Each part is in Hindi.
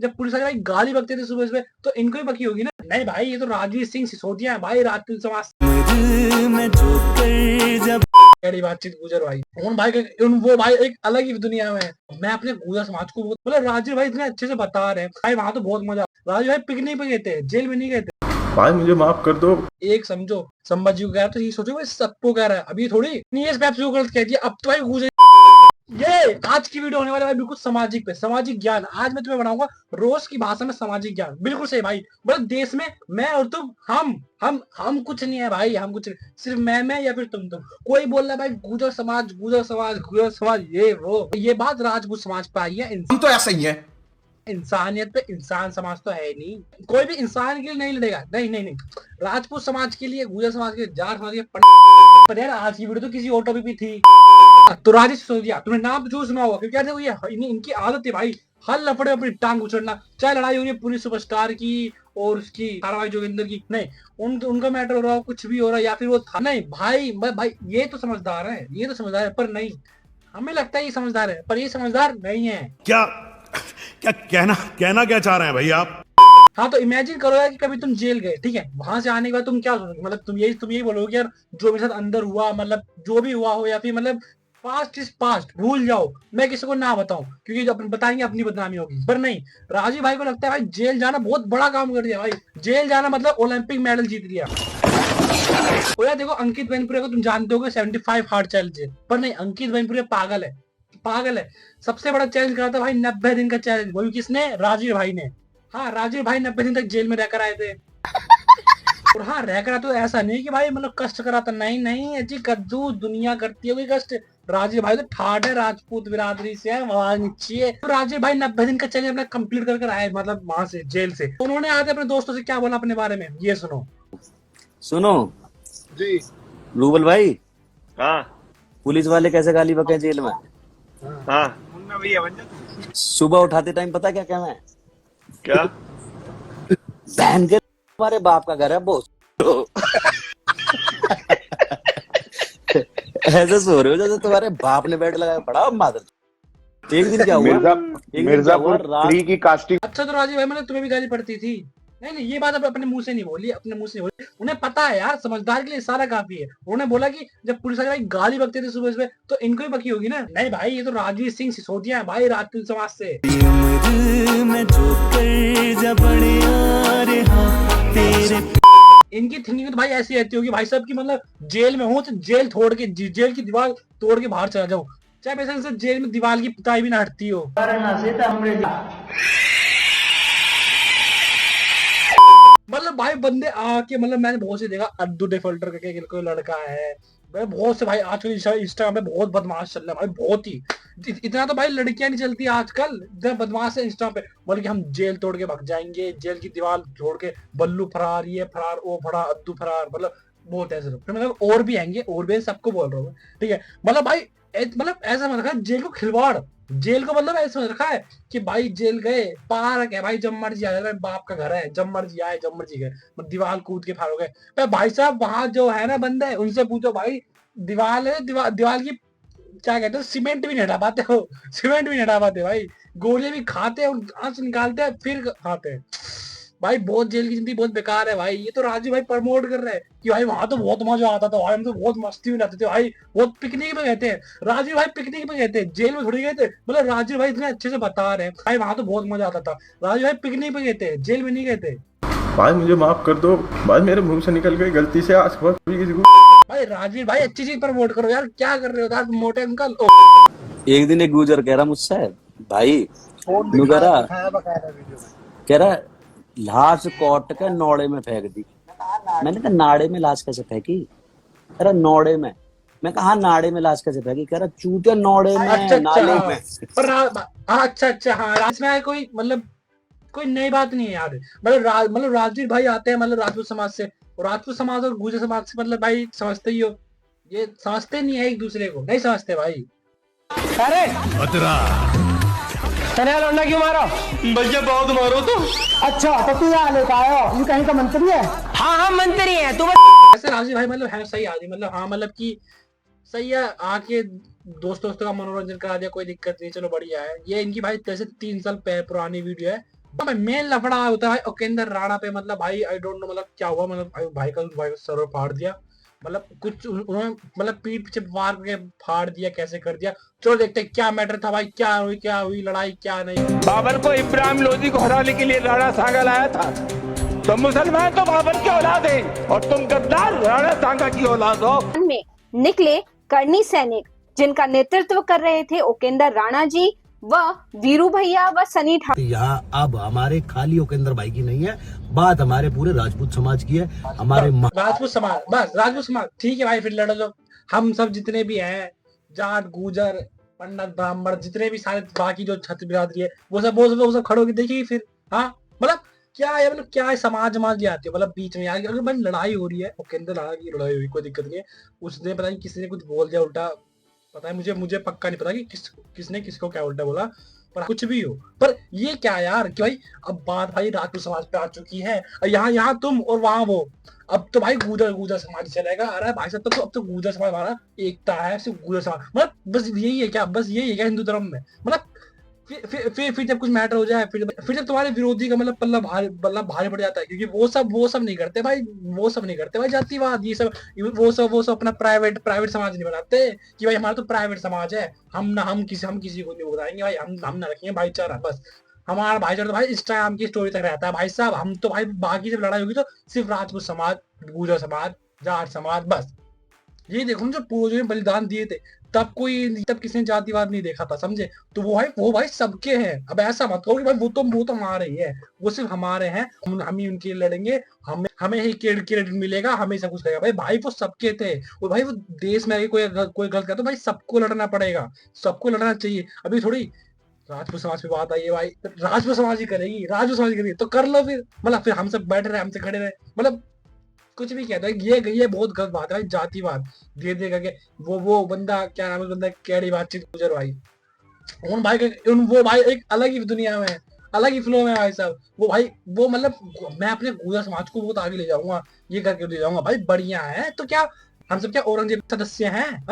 जब पुलिस वाले भाई गाली बकते थे सुबह सुबह तो इनको ही बकी होगी ना। नहीं भाई ये तो राजवीर सिंह सिसोदिया है भाई, राजपूत समाज मेरी बातचीत गुजर भाई उन भाई के वो भाई एक अलग ही दुनिया में है। मैं अपने गुजर समाज को मतलब राजवीर भाई इतने अच्छे से बता रहे हैं भाई, वहां तो बहुत मजा। राजवीर भाई पिकनिक पे गए थे, जेल में नहीं गए थे भाई, मुझे माफ कर दो। एक समझो संभाजी जी को कह रहा है तो ये सोचो भाई सबको कह रहा है, अभी थोड़ी नहीं है जो गलत कह दिया अब तो भाई गुजर। ये आज की वीडियो होने वाला है बिल्कुल सामाजिक पे, सामाजिक ज्ञान। आज मैं तुम्हें बनाऊंगा रोज की भाषा में सामाजिक ज्ञान, बिल्कुल सही भाई। मतलब देश में मैं और तुम, हम कुछ नहीं है भाई, हम कुछ नहीं, सिर्फ मैं या फिर तुम। कोई बोल रहा है भाई गुजर समाज गुजर समाज गुजर समाज, ये वो, ये बात राजपूत समाज पे आई है। हम तो ऐसा ही है, इंसानियत पे इंसान समाज तो है नहीं, कोई भी इंसान के लिए नहीं लड़ेगा। नहीं, राजपूत समाज के लिए, गुजर समाज के, जार समाज के पर यार आज की वीडियो तो किसी और टॉपिक भी थी। तो राजेश सिसोदिया तुमने नाम तो सुना होगा क्योंकि देखो ये इनकी आदत है भाई, हर लफड़े अपनी टांग उछड़ना। चाहे लड़ाई हो रही है पुलिस सुपरस्टार की और उसकी ताराबाई जोगिंदर की, नहीं उनका मैटर हो रहा हो, कुछ भी हो रहा है, या फिर वो था नहीं भाई ये तो समझदार है, ये तो समझदार है। पर नहीं, हमें लगता है ये समझदार है पर ये समझदार नहीं है। क्या क्या कहना क्या चाह रहे हैं भाई आप? हाँ तो इमेजिन करो यार कि कभी तुम जेल गए, ठीक है, वहां से आने के बाद तुम क्या सोचोगे, मतलब तुम यही बोलोगे यार जो मेरे साथ अंदर हुआ, मतलब जो भी हुआ हो, या फिर मतलब पास्ट इज पास्ट, भूल जाओ, मैं किसी को ना बताऊं क्योंकि जब बताएंगे अपनी बदनामी होगी। पर नहीं, राजीव भाई को लगता है भाई जेल जाना बहुत बड़ा काम कर दिया भाई, जेल जाना मतलब ओलंपिक मेडल जीत लिया। और यार देखो अंकित बैनपुरे को तुम जानते हो 75 हार्ड चैलेंज, पर नहीं अंकित बैनपुरे पागल है। सबसे बड़ा चैलेंज करा था भाई 90 दिन का चैलेंज, वो भी किसने, राजीव भाई ने। हाँ राजीव भाई 90 दिन तक जेल में रहकर आए थे। और हाँ रहकर तो ऐसा नहीं कि भाई मतलब कष्ट करा था, नहीं जी, कद्दू दुनिया करती होगी कष्ट। राजीव भाई तो ठाट है, राजपूत बिरादरी से है, वहां नीचे है। तो राजीव भाई 90 दिन का चैलेंज अपना कंप्लीट कर आए, मतलब वहां से जेल से। उन्होंने आते अपने दोस्तों से क्या बोला अपने बारे में, ये सुनो जी। रूबल भाई, हाँ पुलिस वाले कैसे गाली बके जेल में? हाँ मुन्ना भैया बन जा। सुबह उठाते टाइम पता क्या कहना है? क्या? बहन के हमारे बाप का घर है बोस। ऐसे सो रहे हो जैसे तुम्हारे बाप ने बेड लगाया पड़ा मादर। एक दिन क्या हुआ, मिर्जापुर फ्री की कास्टिंग। अच्छा तो राजीव भाई मतलब तुम्हें भी गाली पड़ती थी? नहीं ये बात अपने मुंह से नहीं बोली, उन्हें पता है यार, समझदार के लिए सारा काफी है। उन्होंने बोला कि जब पुलिस वाले भाई गाली बकते थे सुबह सुबह तो इनको ही बकी होगी ना। नहीं भाई ये तो राजवीर सिंह सिसोदिया है भाई, राजपूत समाज से। इनकी थिंकिंग तो भाई ऐसी रहती होगी भाई साहब की, मतलब जेल में हो तो जेल की दीवार तोड़ के बाहर चला जाओ, चाहे वैसे से जेल में दीवार की पिटाई भी ना हटती हो। मतलब भाई बंदे आके, मतलब मैंने बहुत से देखा, अद्दू डिफॉल्टर करके कोई लड़का है भाई, बहुत से भाई आजकल इंस्टाग्राम पे बहुत बदमाश चल रहा है भाई, बहुत ही इतना तो भाई लड़कियां नहीं चलती आजकल, इतना बदमाश है इंस्टा पे। बोले कि हम जेल तोड़ के भाग जाएंगे, जेल की दीवार छोड़ के, बल्लू फरार, ये फरार, वो फरार, अद्दू फरार, मतलब बहुत ऐसे लोग। मतलब और भी आएंगे, और भी सबको बोल रहा हूँ ठीक है। मतलब भाई मतलब ऐसा मत रखा जेल को खिलवाड़, जेल को मतलब ऐसा रखा है कि भाई जेल गए, पार्क है भाई, जब मर्जी आ जाए, बाप का घर है, जब मर्जी आए जब मर्जी गए, दीवार कूद के फाड़ हो गए। भाई साहब वहां जो है ना बंदे, उनसे पूछो भाई, दीवार है, दीवार की क्या कहते हैं, सीमेंट भी नहीं हटा पाते हो, सीमेंट भी नहीं हटा पाते भाई, गोलियां भी खाते हैं, आंच निकालते हैं फिर खाते हैं भाई। बहुत जेल की जिंदगी बहुत बेकार है भाई। ये तो राजू भाई प्रमोट कर रहे हैं कि भाई वहां तो बहुत मजा आता था भाई, हम तो बहुत मस्ती में रहते थे भाई, बहुत पिकनिक में गए थे। राजू भाई पिकनिक में गए थे, जेल में थोड़ी गए थे। मतलब राजू भाई इतने अच्छे से बता रहे हैं भाई वहां तो बहुत मजा आता था, राजू भाई पिकनिक में गए थे, जेल में नहीं गए थे। भाई मुझे माफ कर दो, भाई मेरे मुंह से निकल गई गलती से, आज के बाद किसी को। भाई राजवीर भाई अच्छी चीज प्रमोट करो यार, क्या कर रहे हो यार मोटे अंकल। एक दिन एक गुजर कह रहा मुझसे, भाई कह रहा लाश कोट के नौड़े में फेंक दी। मैंने कहा नाड़े में लाश कैसे फेंकी? कह रहा नौड़े में। मैं कहा नाड़े में लाश कैसे फेंकी? कह रहा चूते नौड़े में, नाले में। अच्छा हाँ, इसमें कोई मतलब कोई नई बात नहीं है यार। मतलब राजवीर भाई आते हैं मतलब राजपूत समाज से, और राजपूत समाज और गुर्जर समाज से मतलब भाई समझते ही हो, ये समझते नहीं है एक दूसरे को, नहीं समझते भाई। अरे चले लौंडा क्यों मारो? भैया बहुत मारो तो। अच्छा तो तू यहाँ लेकर आयो, ये कहीं का मंत्री है? हाँ मंत्री है तू। ऐसे राजवीर भाई मतलब है सही आदमी, मतलब हाँ मतलब कि सही है, आके दोस्तों का मनोरंजन करा दिया, कोई दिक्कत नहीं, चलो बढ़िया है। ये इनकी भाई जैसे 3 साल पुरानी वीडियो है, भाई मेन लफड़ा होता है भाई उपेंद्र राणा पे, मतलब भाई आई डोंट नो मतलब क्या हुआ, मतलब भाई का सर्वर फाड़ दिया, मतलब कुछ उन्होंने मतलब पीठ पीछे वार के फाड़ दिया, कैसे कर दिया। चलो देखते हैं क्या मैटर था भाई, क्या हुई लड़ाई क्या नहीं। बाबर को इब्राहिम लोधी को हराने के लिए राणा सांगा लाया था। तो मुसलमान तो बाबर की औलाद है और तुम गद्दार राणा सांगा की औलाद हो। में निकले करनी सैनिक जिनका नेतृत्व कर रहे थे उपेंद्र राणा जी व वीरू भैया व सनी ठाकुर। यहाँ अब हमारे खाली उपेंद्र भाई की नहीं है, बात हमारे पूरे राजपूत समाज की है। हमारे राजपूत समाज, बस राजपूत समाज ठीक है भाई, फिर लड़ लो। हम सब जितने भी हैं, जाट गुजर पंडित ब्राह्मण जितने भी सारे बाकी जो छत बिरादरी है, वो सब खड़े होकर देखिए फिर। हाँ मतलब क्या है, मतलब क्या है, समाज समाज ले आते हो मतलब बीच में यार। अगर भाई लड़ाई हो रही है, उपेंद्र राणा की लड़ाई हुई, कोई दिक्कत नहीं है। उसने पता नहीं किसी ने कुछ बोल दिया उल्टा, पता है मुझे पक्का नहीं पता कि किसने किसको क्या उल्टा बोला, पर कुछ भी हो। पर ये क्या यार कि भाई अब बात भाई राजपूत समाज पे आ चुकी है, यहाँ तुम और वहां वो। अब तो भाई गुजर समाज चलेगा। अरे भाई साहब अब तो गुजर समाज हमारा एकता है, सिर्फ गुजर समाज, मतलब बस यही है क्या, बस यही है क्या हिंदू धर्म में। मतलब फिर जब कुछ मैटर हो जाए, फिर जब तुम्हारे विरोधी का मतलब पल्ला भारी पड़ जाता है, क्योंकि वो सब नहीं करते भाई, जातिवाद ये सब, वो सब अपना प्राइवेट समाज नहीं बनाते कि भाई हमारा तो प्राइवेट समाज है, हम किसी को नहीं बताएंगे भाई, हम ना रखेंगे भाईचारा। बस हमारा भाईचारा तो भाई इंस्टाग्राम की स्टोरी तक रहता है भाई साहब। हम तो भाई बाकी जब लड़ाई होगी तो सिर्फ राजपूत समाज, गुर्जर समाज, जाट समाज, बस ये देखो जो पूर्वजों ने बलिदान दिए थे, तब किसी ने जातिवाद नहीं देखा था, समझे। तो वो भाई सबके हैं। अब ऐसा मत कहो कि भाई वो तो हमारे ही है, वो सिर्फ हमारे हैं, हम ही उनके लिए लड़ेंगे, हमें ही क्रेडिट मिलेगा, हमें सब कुछ लगेगा। भाई वो सबके थे। और भाई वो देश में कोई गलत करे तो भाई सबको लड़ना पड़ेगा, सबको लड़ना चाहिए। अभी थोड़ी राजपूत समाज पे बात आई है भाई, राजपूत समाज ही करेगी तो कर लो फिर, मतलब फिर हम सब बैठे रहे, हमसे खड़े रहे, मतलब कुछ भी कहता है। ये बहुत गलत बात है भाई, जातिवाद धीरे धीरे करके। वो बंदा क्या नाम है, बंदा कैडी बातचीत गुजर भाई, वो भाई एक अलग ही दुनिया में, अलग ही फ्लो में भाई साहब। वो मतलब मैं अपने गुजर समाज को बहुत आगे ले जाऊंगा, ये करके ले जाऊंगा भाई, बढ़िया है। तो क्या हम सब क्या औरंगजेब सदस्य हैं?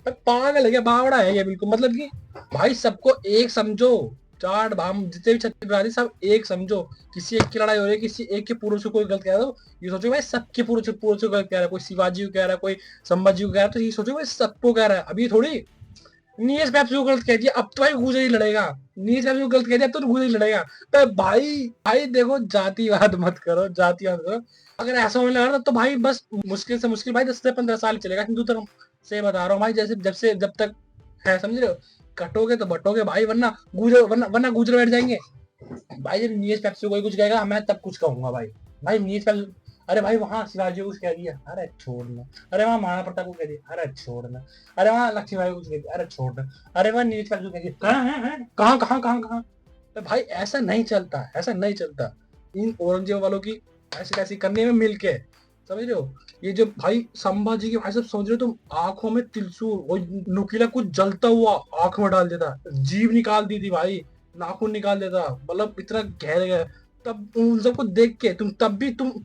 पागल है क्या, बावड़ा है ये बिल्कुल। मतलब कि भाई सबको एक समझो, जाट भाम जितने भी छत्तीसगढ़ी सब एक समझो। किसी एक की लड़ाई हो रही है, किसी एक के पुरुष को कोई गलत कह रहा है, तो ये सोचो भाई सबके पुरुष को गलत कह रहा है। कोई शिवाजी को कह रहा है, कोई संभाजी को कह रहा है, तो ये सोचो भाई सबको कह रहा है। अभी थोड़ी नीरज पेप्सी को गलत कह दिया, अब तो भाई गुजर ही लड़ेगा। नीरज पेप्सी को गलत कह दिया, अब तो गुजर ही लड़ेगा। तो भाई देखो, जातिवाद मत करो, जातिवाद करो। अगर ऐसा होने लगा तो भाई बस मुश्किल से मुश्किल भाई 10 से 15 साल चलेगा हिंदू धर्म से, बता रहा हूँ भाई। जब तक है, समझ रहे हो, कटोगे तो बटोगे भाई, वरना गुजर बैठ जाएंगे भाई। जब नीरज पेप्सी को कोई कुछ कहेगा, मैं तब कुछ कहूंगा भाई नीरज पेप्सी। अरे भाई वहां शिवाजी को कुछ कह दिया, अरे छोड़ना। अरे वहां महाराणा प्रताप को कह दिया, अरे छोड़ना। अरे वहां लक्ष्मीबाई को कुछ कह दिया, अरे छोड़ना। अरे वहां नीरज पेप्सी को कह दिया, कहाँ। भाई ऐसा नहीं चलता। इन औरंगजेब वालों की ऐसी करने में मिलके, समझ रहे हो। ये जो भाई संभाजी के भाई सब समझ रहे हो तुम, आंखों में त्रिशूल और नुकीला कुछ जलता हुआ आंख में डाल देता, जीभ निकाल दी थी भाई, नाखून निकाल देता, मतलब इतना गहरे। तब उन सबको देख के तुम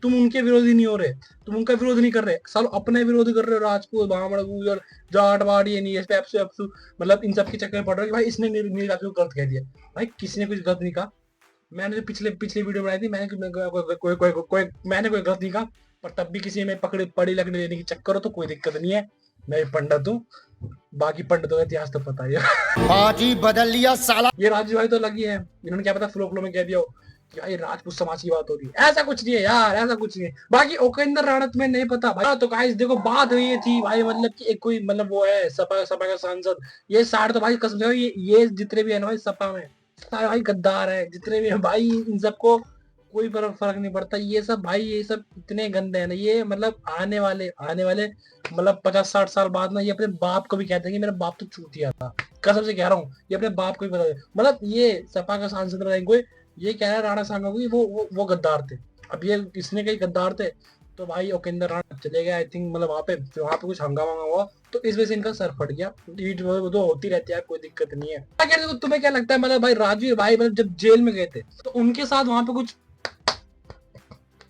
उनके विरोधी नहीं हो रहे, तुम उनका विरोध नहीं कर रहे, सब अपने विरोध कर रहे हो। राजपूत ब्राह्मण गुजर जाट वाड़ी नीरज पेप्सी, मतलब इन सब के चक्कर में पड़ रहे कि भाई इसने नीरज पेप्सी को गलत कह दिया। भाई किसी ने कुछ गलत नहीं कहा। मैंने जो पिछले वीडियो बनाई थी, मैंने कोई गलत नहीं कहा, पर तब भी किसी में पड़ी लगने देने की चक्कर हो तो कोई दिक्कत नहीं है। मैं पंडित हूँ, बाकी पंडितों का इतिहास तो पता ही है। हाजी बदल लिया साला। ये राजू भाई तो लगी है, इन्होंने क्या पता फ्लो में कह दिया हो कि भाई राजपूत समाज की बात हो रही है। ऐसा कुछ नहीं है यार, ऐसा कुछ नहीं है। बाकी उपेंद्र राणा में नहीं पता भाई। तो गाइस देखो, बात हुई थी भाई, मतलब कि एक कोई मतलब वो है सपा का सांसद, ये सारे तो भाई कसम से ये जितने भी है ना भाई सपा में, सारे भाई गद्दार है जितने भी है भाई। इन सबको कोई फर्क नहीं पड़ता। ये सब इतने गंदे हैं ना, ये मतलब आने वाले मतलब 50-60 साल बाद ना, ये अपने बाप को भी कहते हैं कि मेरा बाप तो चूतिया था। कसम से कह रहा हूँ, ये अपने बाप को भी बता, मतलब ये सपा का सांसद रहेंगे, ये कह रहा है राणा सांगा को वो गद्दार थे। अब ये इसने कई गद्दार थे, तो भाई उपेंद्र राणा चले गए आई थिंक, मतलब वहाँ पे कुछ हंगामा हुआ, तो इस वजह से इनका सर फट गया। वो तो होती रहती है, कोई दिक्कत नहीं है। तुम्हें क्या लगता है, मतलब भाई राजवीर भाई मतलब जब जेल में गए थे तो उनके साथ वहां पे कुछ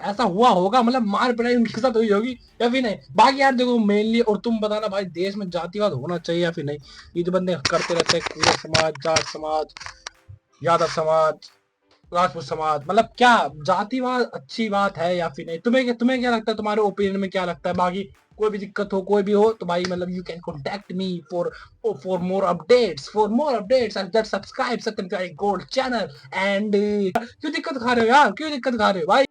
ऐसा हुआ होगा, मतलब मार पिटाई उनके साथ हुई होगी या फिर नहीं। बाकी यार देखो मेनली, और तुम बताना भाई देश में जातिवाद होना चाहिए या फिर नहीं। ये जो बंदे करते रहते हैं, कुछ समाज, जाट समाज, यादव समाज, राजपूत समाज मतलब क्या जातिवाद अच्छी बात है या फिर नहीं? तुम्हें क्या लगता है, तुम्हारे ओपिनियन में क्या लगता है? बाकी कोई भी दिक्कत हो, कोई भी हो तो भाई मतलब you can contact me for more updates and just subscribe Satyam gold channel and क्यों दिक्कत खा रहे हो यार, क्यों दिक्कत खा रहे हो भाई?